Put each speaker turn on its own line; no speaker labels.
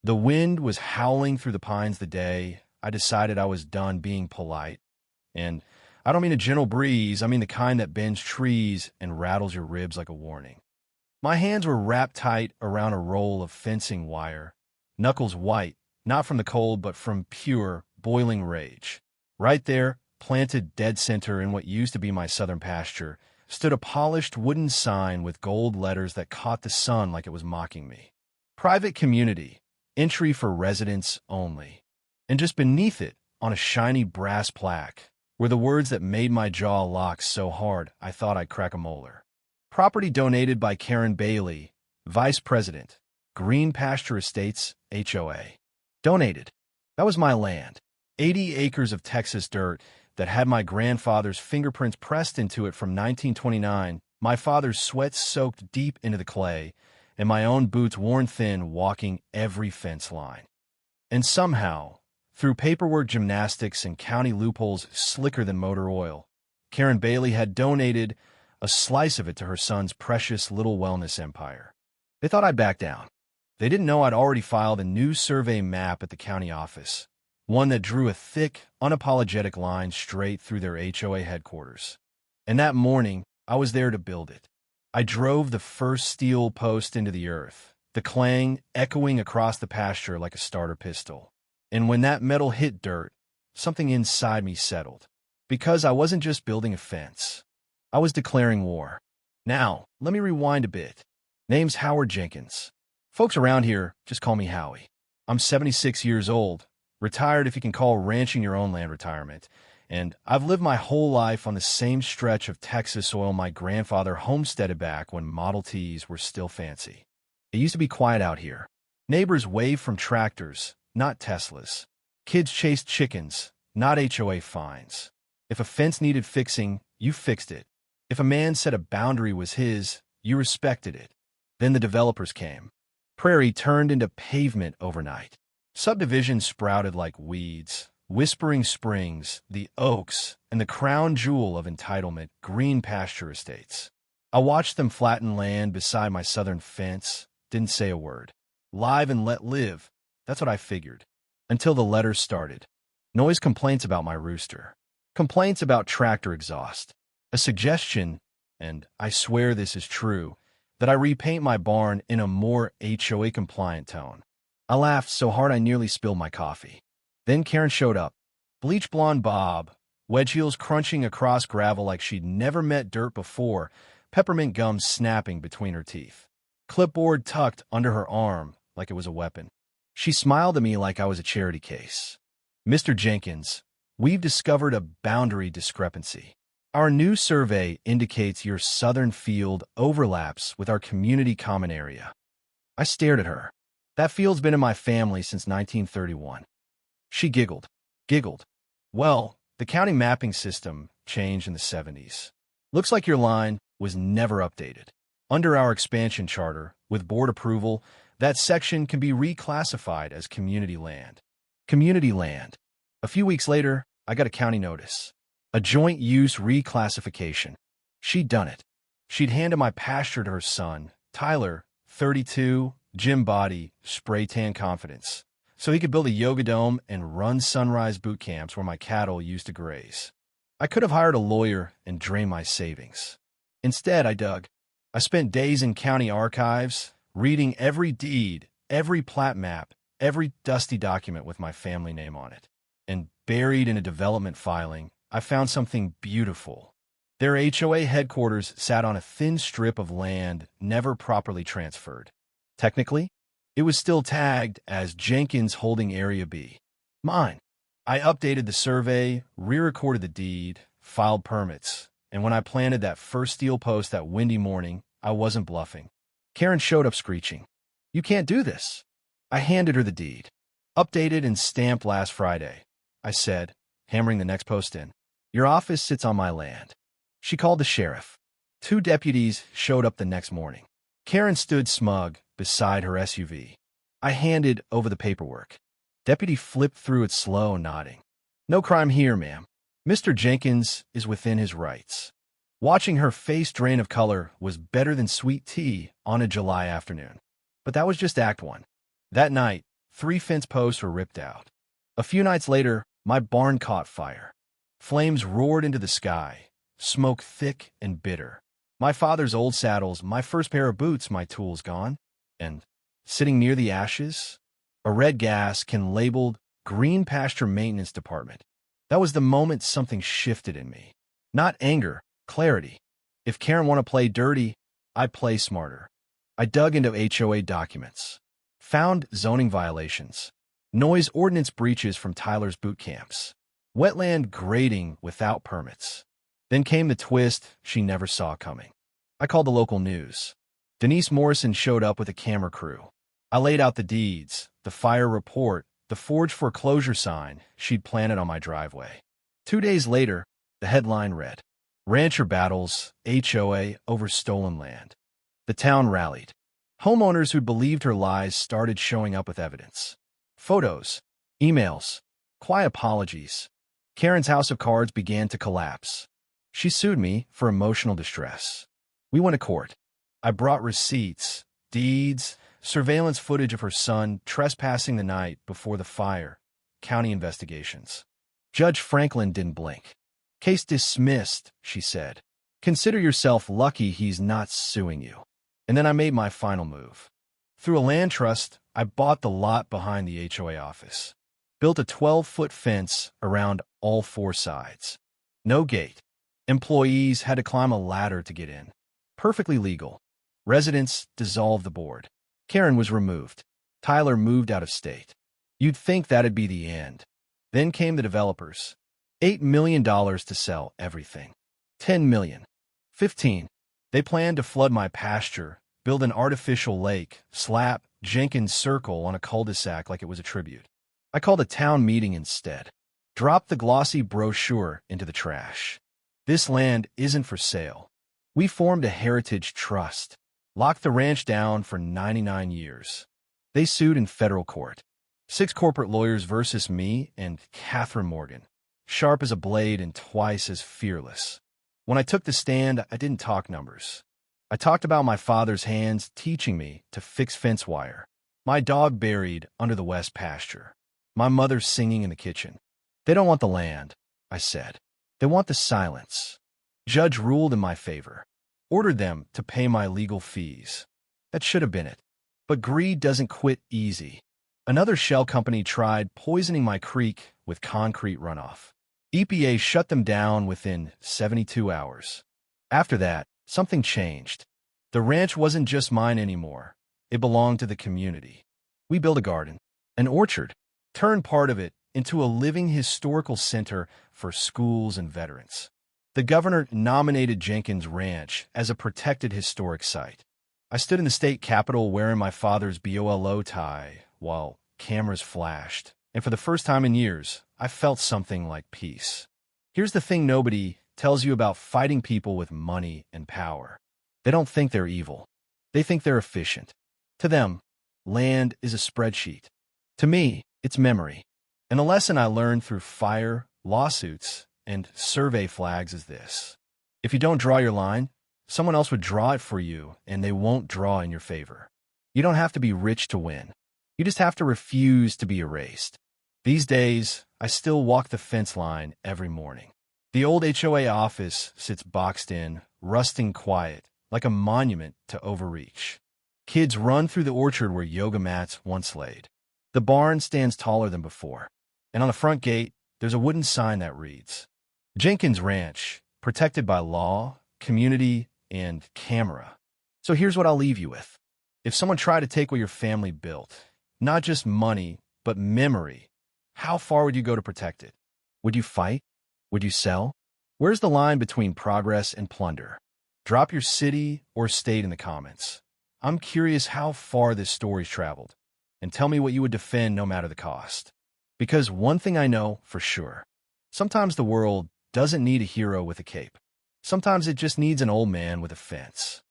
The wind was howling through the pines the day I decided I was done being polite. And I don't mean a gentle breeze, I mean the kind that bends trees and rattles your ribs like a warning. My hands were wrapped tight around a roll of fencing wire, knuckles white, not from the cold but from pure, boiling rage. Right there, planted dead center in what used to be my southern pasture, stood a polished wooden sign with gold letters that caught the sun like it was mocking me. Private community, entry for residents only. And just beneath it, on a shiny brass plaque, were the words that made my jaw lock so hard I thought I'd crack a molar. Property donated by Karen Bailey, Vice President, Green Pasture Estates, HOA. Donated. That was my land. 80 acres of Texas dirt that had my grandfather's fingerprints pressed into it from 1929, my father's sweat soaked deep into the clay, and my own boots worn thin walking every fence line. And somehow, through paperwork gymnastics and county loopholes slicker than motor oil, Karen Bailey had donated a slice of it to her son's precious little wellness empire. They thought I'd back down. They didn't know I'd already filed a new survey map at the county office, one that drew a thick, unapologetic line straight through their HOA headquarters. And that morning, I was there to build it. I drove the first steel post into the earth, the clang echoing across the pasture like a starter pistol. And when that metal hit dirt, something inside me settled. Because I wasn't just building a fence. I was declaring war. Now, let me rewind a bit. Name's Howard Jenkins. Folks around here just call me Howie. I'm 76 years old, retired if you can call ranching your own land retirement, and I've lived my whole life on the same stretch of Texas soil my grandfather homesteaded back when Model Ts were still fancy. It used to be quiet out here. Neighbors waved from tractors, not Teslas. Kids chased chickens, not HOA fines. If a fence needed fixing, you fixed it. If a man said a boundary was his, you respected it. Then the developers came. Prairie turned into pavement overnight. Subdivisions sprouted like weeds. Whispering Springs, the Oaks, and the crown jewel of entitlement, Green Pasture Estates. I watched them flatten land beside my southern fence, didn't say a word. Live and let live, that's what I figured. Until the letters started. Noise complaints about my rooster. Complaints about tractor exhaust. A suggestion, and I swear this is true, that I repaint my barn in a more HOA-compliant tone. I laughed so hard I nearly spilled my coffee. Then Karen showed up. Bleach blonde bob, wedge heels crunching across gravel like she'd never met dirt before, peppermint gum snapping between her teeth. Clipboard tucked under her arm like it was a weapon. She smiled at me like I was a charity case. Mr. Jenkins, we've discovered a boundary discrepancy. Our new survey indicates your southern field overlaps with our community common area. I stared at her. That field's been in my family since 1931. She giggled. Well, the county mapping system changed in the 70s. Looks like your line was never updated. Under our expansion charter, with board approval, that section can be reclassified as community land. Community land. A few weeks later, I got a county notice. A joint use reclassification. She'd done it. She'd handed my pasture to her son, Tyler, 32, gym body, spray tan confidence, so he could build a yoga dome and run sunrise boot camps where my cattle used to graze. I could have hired a lawyer and drained my savings. Instead, I spent days in county archives, reading every deed, every plat map, every dusty document with my family name on it. And buried in a development filing, I found something beautiful. Their HOA headquarters sat on a thin strip of land never properly transferred. Technically, it was still tagged as Jenkins Holding Area B. Mine. I updated the survey, re-recorded the deed, filed permits, and when I planted that first steel post that windy morning, I wasn't bluffing. Karen showed up screeching. "You can't do this." I handed her the deed. "Updated and stamped last Friday," I said, hammering the next post in. "Your office sits on my land." She called the sheriff. 2 deputies showed up the next morning. Karen stood smug beside her SUV. I handed over the paperwork. Deputy flipped through it slow, nodding. "No crime here, ma'am. Mr. Jenkins is within his rights." Watching her face drain of color was better than sweet tea on a July afternoon. But that was just Act 1. That night, 3 fence posts were ripped out. A few nights later, my barn caught fire. Flames roared into the sky, smoke thick and bitter. My father's old saddles, my first pair of boots, my tools gone. And, sitting near the ashes, a red gas can labeled Green Pasture Maintenance Department. That was the moment something shifted in me. Not anger, clarity. If Karen want to play dirty, I play smarter. I dug into HOA documents, found zoning violations, noise ordinance breaches from Tyler's boot camps, wetland grading without permits. Then came the twist she never saw coming. I called the local news. Denise Morrison showed up with a camera crew. I laid out the deeds, the fire report, the forged foreclosure sign she'd planted on my driveway. 2 days later, the headline read, "Rancher Battles, HOA over Stolen Land." The town rallied. Homeowners who'd believed her lies started showing up with evidence. Photos, emails, quiet apologies. Karen's house of cards began to collapse. She sued me for emotional distress. We went to court. I brought receipts, deeds, surveillance footage of her son trespassing the night before the fire, county investigations. Judge Franklin didn't blink. "Case dismissed," she said. "Consider yourself lucky he's not suing you." And then I made my final move. Through a land trust, I bought the lot behind the HOA office. Built a 12-foot fence around all 4 sides. No gate. Employees had to climb a ladder to get in. Perfectly legal. Residents dissolved the board. Karen was removed. Tyler moved out of state. You'd think that'd be the end. Then came the developers. $8 million to sell everything. $10 million. 15. They planned to flood my pasture, build an artificial lake, slap Jenkins Circle on a cul-de-sac like it was a tribute. I called a town meeting instead. Dropped the glossy brochure into the trash. This land isn't for sale. We formed a heritage trust. Locked the ranch down for 99 years. They sued in federal court. 6 corporate lawyers versus me and Catherine Morgan. Sharp as a blade and twice as fearless. When I took the stand, I didn't talk numbers. I talked about my father's hands teaching me to fix fence wire. My dog buried under the west pasture. My mother singing in the kitchen. They don't want the land, I said. They want the silence. Judge ruled in my favor. Ordered them to pay my legal fees. That should have been it. But greed doesn't quit easy. Another shell company tried poisoning my creek with concrete runoff. EPA shut them down within 72 hours. After that, something changed. The ranch wasn't just mine anymore. It belonged to the community. We built a garden, an orchard, turned part of it into a living historical center for schools and veterans. The governor nominated Jenkins Ranch as a protected historic site. I stood in the state capitol wearing my father's BOLO tie while cameras flashed, and for the first time in years, I felt something like peace. Here's the thing nobody tells you about fighting people with money and power. They don't think they're evil. They think they're efficient. To them, land is a spreadsheet. To me, it's memory. And the lesson I learned through fire, lawsuits, and survey flags is this. If you don't draw your line, someone else would draw it for you, and they won't draw in your favor. You don't have to be rich to win. You just have to refuse to be erased. These days, I still walk the fence line every morning. The old HOA office sits boxed in, rusting quiet, like a monument to overreach. Kids run through the orchard where yoga mats once laid. The barn stands taller than before. And on the front gate, there's a wooden sign that reads, Jenkins Ranch, protected by law, community, and camera. So here's what I'll leave you with. If someone tried to take what your family built, not just money, but memory, how far would you go to protect it? Would you fight? Would you sell? Where's the line between progress and plunder? Drop your city or state in the comments. I'm curious how far this story's traveled, and tell me what you would defend no matter the cost. Because one thing I know for sure, sometimes the world doesn't need a hero with a cape. Sometimes it just needs an old man with a fence.